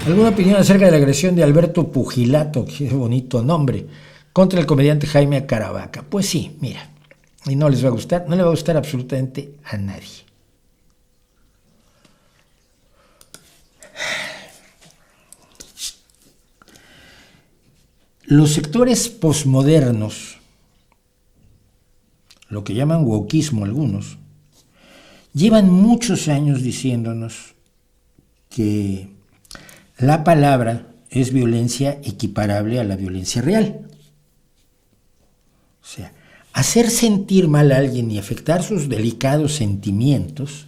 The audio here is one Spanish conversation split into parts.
¿Alguna opinión acerca de la agresión de Alberto Pugilato, qué bonito nombre, contra el comediante Jaime Caravaca? Pues sí, mira, y no les va a gustar, no le va a gustar absolutamente a nadie. Los sectores posmodernos, lo que llaman wokismo algunos, llevan muchos años diciéndonos que la palabra es violencia equiparable a la violencia real. O sea, hacer sentir mal a alguien y afectar sus delicados sentimientos,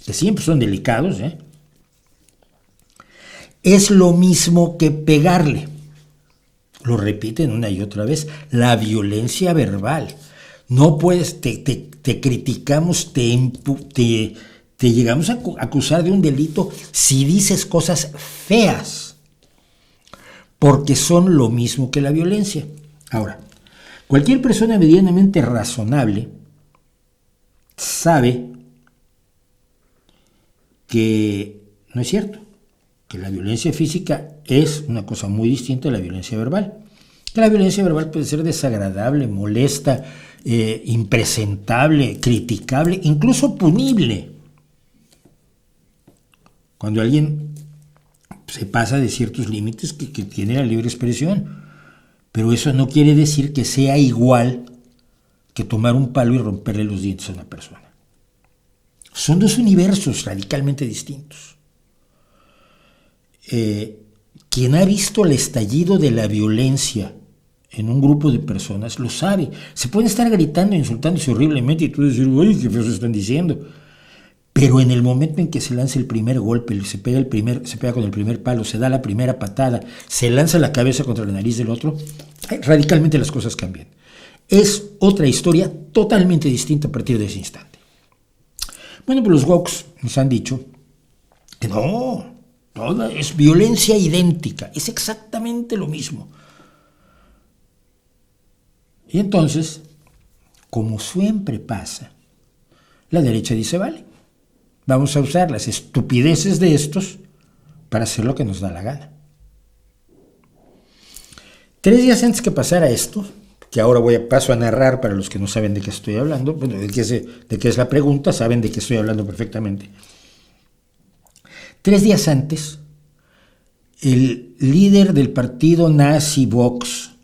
que siempre son delicados, es lo mismo que pegarle. Lo repiten una y otra vez, la violencia verbal. No puedes, te criticamos, te llegamos a acusar de un delito si dices cosas feas, porque son lo mismo que la violencia. Ahora, cualquier persona medianamente razonable sabe que no es cierto, que la violencia física es una cosa muy distinta a la violencia verbal. Que la violencia verbal puede ser desagradable, molesta, impresentable, criticable, incluso punible. Cuando alguien se pasa de ciertos límites que tiene la libre expresión. Pero eso no quiere decir que sea igual que tomar un palo y romperle los dientes a una persona. Son dos universos radicalmente distintos. Quien ha visto el estallido de la violencia en un grupo de personas lo sabe. Se pueden estar gritando e insultándose horriblemente y tú decir, uy, qué feos están diciendo. Pero en el momento en que se lanza el primer golpe, se pega con el primer palo, se da la primera patada, se lanza la cabeza contra la nariz del otro, radicalmente las cosas cambian. Es otra historia totalmente distinta a partir de ese instante. Bueno, pues los woks nos han dicho que no, toda es violencia idéntica, es exactamente lo mismo. Y entonces, como siempre pasa, la derecha dice, vale, vamos a usar las estupideces de estos para hacer lo que nos da la gana. 3 días antes que pasara esto, que ahora paso a narrar para los que no saben de qué estoy hablando, bueno, de qué es la pregunta, saben de qué estoy hablando perfectamente. 3 días antes, el líder del partido nazi Vox,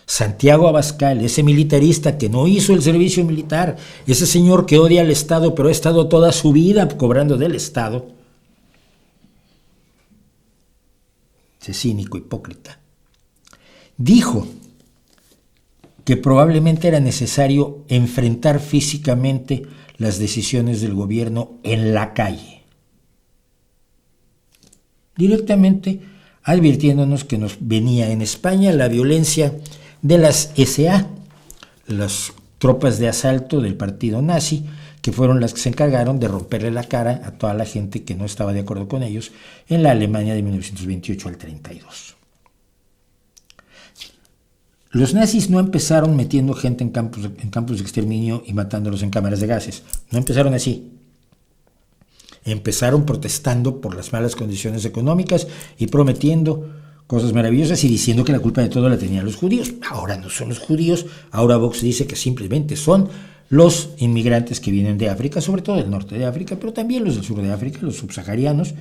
Santiago Abascal, ese militarista que no hizo el servicio militar, ese señor que odia al Estado, pero ha estado toda su vida cobrando del Estado, ese cínico hipócrita, dijo que probablemente era necesario enfrentar físicamente las decisiones del gobierno en la calle, directamente advirtiéndonos que nos venía en España la violencia de las SA, las tropas de asalto del partido nazi, que fueron las que se encargaron de romperle la cara a toda la gente que no estaba de acuerdo con ellos en la Alemania de 1928 al 32. Los nazis no empezaron metiendo gente en campos de exterminio y matándolos en cámaras de gases. No empezaron así. Empezaron protestando por las malas condiciones económicas y prometiendo cosas maravillosas y diciendo que la culpa de todo la tenían los judíos. Ahora no son los judíos, ahora Vox dice que simplemente son los inmigrantes que vienen de África, sobre todo del norte de África, pero también los del sur de África, los subsaharianos,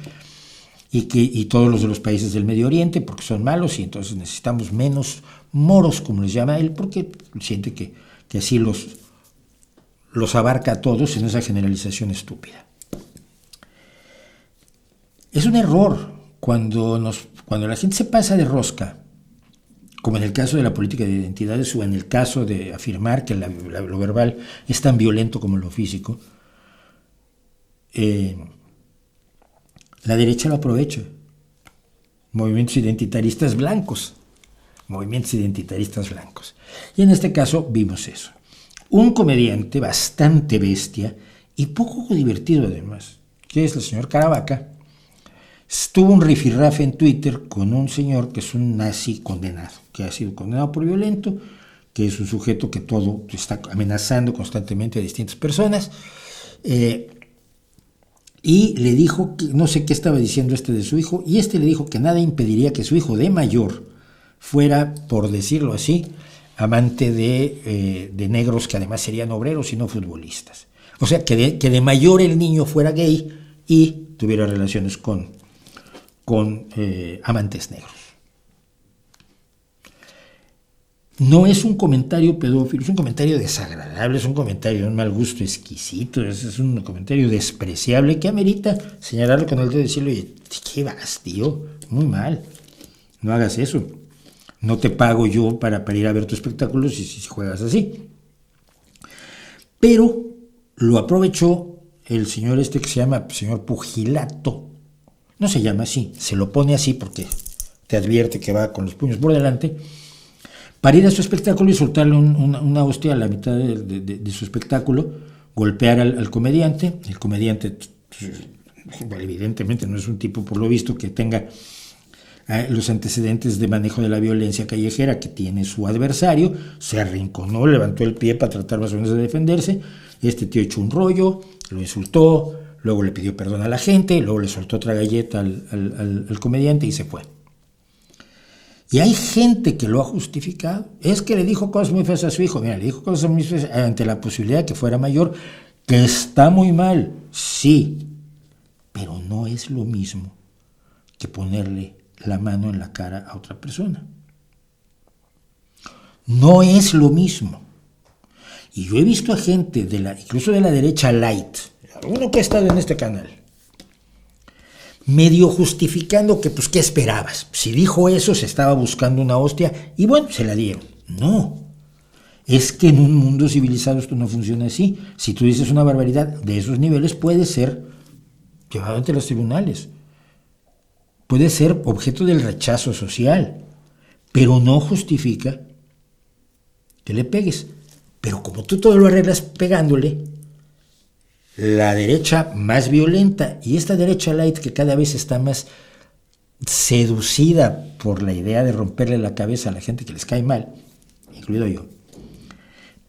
y todos los de los países del Medio Oriente, porque son malos y entonces necesitamos menos moros, como les llama él, porque siente que así los abarca a todos en esa generalización estúpida. Es un error cuando la gente se pasa de rosca, como en el caso de la política de identidades o en el caso de afirmar que lo verbal es tan violento como lo físico. La derecha lo aprovecha. Movimientos identitaristas blancos. Y en este caso vimos eso. Un comediante bastante bestia y poco divertido además, que es el señor Caravaca, tuvo un rifirrafe en Twitter con un señor que es un nazi condenado, que ha sido condenado por violento, que es un sujeto que todo está amenazando constantemente a distintas personas, y le dijo, que no sé qué estaba diciendo de su hijo, y le dijo que nada impediría que su hijo de mayor fuera, por decirlo así, amante de negros que además serían obreros y no futbolistas. O sea, que de mayor el niño fuera gay y tuviera relaciones con amantes negros. No es un comentario pedófilo, es un comentario desagradable, es un comentario de un mal gusto exquisito, es un comentario despreciable que amerita señalarlo con el dedo y decirle, oye, ¿qué vas, tío? Muy mal, no hagas eso. No te pago yo para ir a ver tu espectáculo si juegas así. Pero lo aprovechó el señor que se llama señor Pugilato. No se llama así, se lo pone así porque te advierte que va con los puños por delante, para ir a su espectáculo y soltarle una hostia a la mitad de su espectáculo, golpear al comediante. El comediante, bueno, evidentemente no es un tipo, por lo visto, que tenga los antecedentes de manejo de la violencia callejera que tiene su adversario. Se arrinconó, levantó el pie para tratar más o menos de defenderse. Tío echó un rollo, lo insultó, luego le pidió perdón a la gente, luego le soltó otra galleta al comediante y se fue. Y hay gente que lo ha justificado. Es que le dijo cosas muy feas a su hijo. Mira, le dijo cosas muy feas ante la posibilidad de que fuera mayor, que está muy mal, sí, pero no es lo mismo que ponerle la mano en la cara a otra persona. No es lo mismo. Y yo he visto a gente, incluso de la derecha light, alguno que ha estado en este canal, medio justificando que, pues, ¿qué esperabas? Si dijo eso, se estaba buscando una hostia y bueno, se la dieron. No, es que en un mundo civilizado esto no funciona así. Si tú dices una barbaridad de esos niveles, puede ser llevado ante los tribunales, puede ser objeto del rechazo social, pero no justifica que le pegues. Pero como tú todo lo arreglas pegándole, la derecha más violenta y esta derecha light que cada vez está más seducida por la idea de romperle la cabeza a la gente que les cae mal, incluido yo,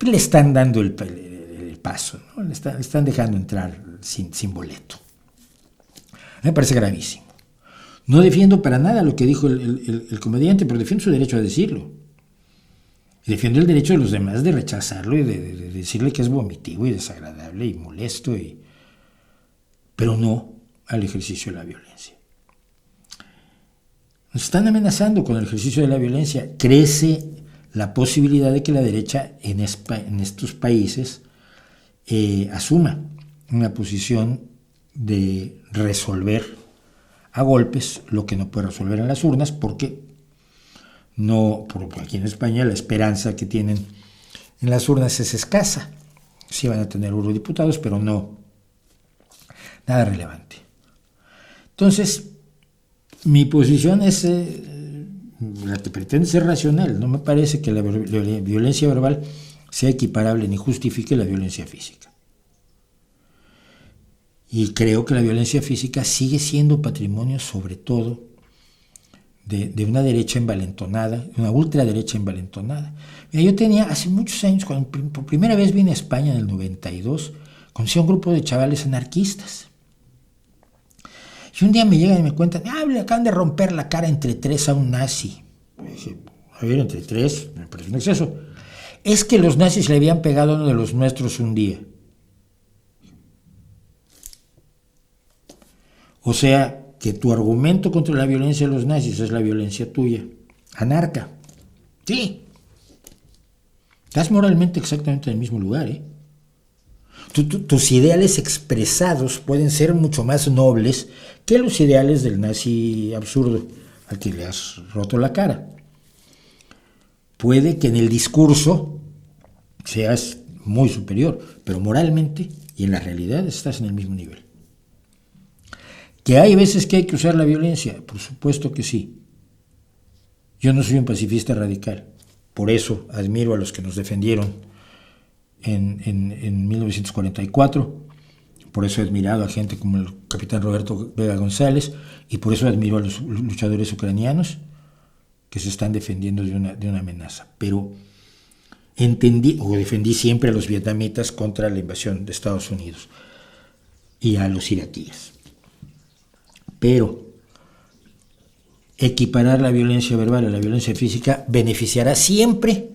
le están dando el paso, ¿no? Le están dejando entrar sin boleto. Me parece gravísimo. No defiendo para nada lo que dijo el comediante, pero defiendo su derecho a decirlo. Y defiendo el derecho de los demás de rechazarlo y de decirle que es vomitivo y desagradable y molesto, pero no al ejercicio de la violencia. Nos están amenazando con el ejercicio de la violencia. Crece la posibilidad de que la derecha en estos países asuma una posición de resolver a golpes lo que no puede resolver en las urnas, porque aquí en España la esperanza que tienen en las urnas es escasa. Sí van a tener eurodiputados, pero no nada relevante. Entonces, mi posición es la que pretende ser racional. No me parece que la violencia verbal sea equiparable ni justifique la violencia física. Y creo que la violencia física sigue siendo patrimonio, sobre todo, de una derecha envalentonada, una ultraderecha envalentonada. Mira, yo tenía hace muchos años, cuando por primera vez vine a España en el 92, conocí a un grupo de chavales anarquistas. Y un día me llegan y me cuentan, le acaban de romper la cara entre tres a un nazi. Y dije, a ver, entre tres, me parece un exceso. Es que los nazis le habían pegado a uno de los nuestros un día. O sea, que tu argumento contra la violencia de los nazis es la violencia tuya. Anarca. Sí. Estás moralmente exactamente en el mismo lugar, ¿eh? Tus ideales expresados pueden ser mucho más nobles que los ideales del nazi absurdo al que le has roto la cara. Puede que en el discurso seas muy superior, pero moralmente y en la realidad estás en el mismo nivel. ¿Que hay veces que hay que usar la violencia? Por supuesto que sí. Yo no soy un pacifista radical. Por eso admiro a los que nos defendieron en 1944. Por eso he admirado a gente como el capitán Roberto Vega González y por eso admiro a los luchadores ucranianos que se están defendiendo de una amenaza. Pero defendí siempre a los vietnamitas contra la invasión de Estados Unidos. y a los iraquíes. Pero equiparar la violencia verbal a la violencia física beneficiará siempre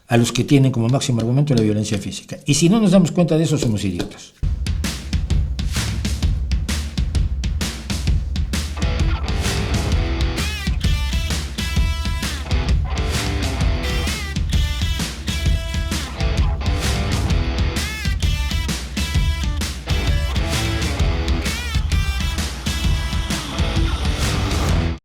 a los que tienen como máximo argumento la violencia física. Y si no nos damos cuenta de eso, somos idiotas.